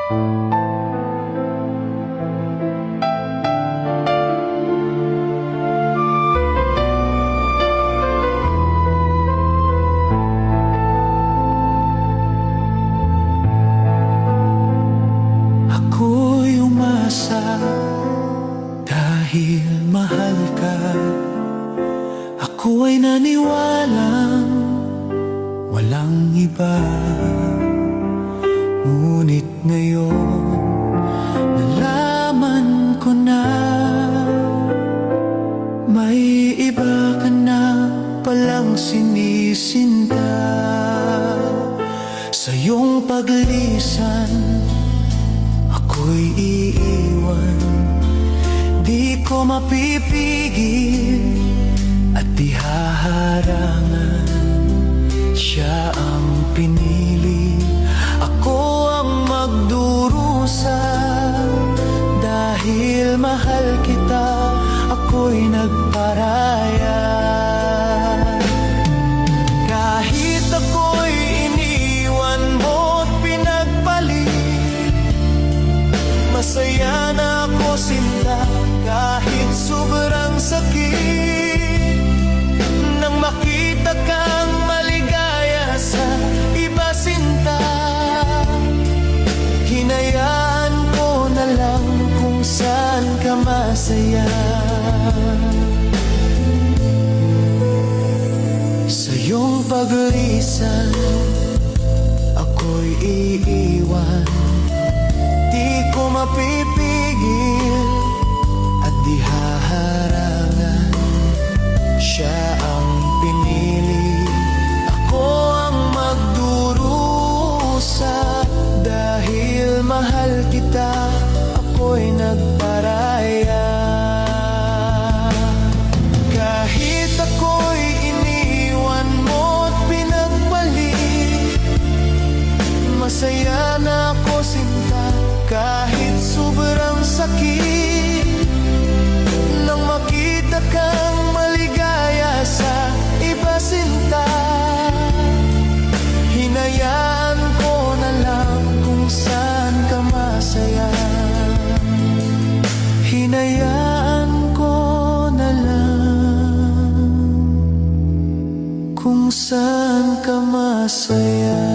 Ako'y umasa dahil mahal ka. Ako ay naniwalang walang iba. Ngunit ngayon nalaman ko na may iba ka na palang sinisinta. Sa iyong paglisan ako'y iiwan. Di ko mapipigil at di haharangan. Siya ang pinili, ako ang magdurusa. Dahil mahal kita, ako'y nagparaya. Kahit ako'y iniwan mo't pinagpalit, masaya na ako sinta. Kahit sobrang sakit, nang makita kang maligaya sa iba sinta, hinayaan ko na lang kung saan ka masaya. Sa iyong paglisan ako'y iiwan. Di ko mapipigil at di haharangan. Siya ang pinili, ako ang magdurusa. Dahil mahal kita, ako'y nagparaya. Kahit ako'y iniwan mo't pinagpalit, masaya na ako sinta. Kahit sobrang sakit, nang makita kang maligaya sa iba sinta, hinayaan ko na lang kung saan ka masaya. Hinayaan ko na lang kung saan ka masaya.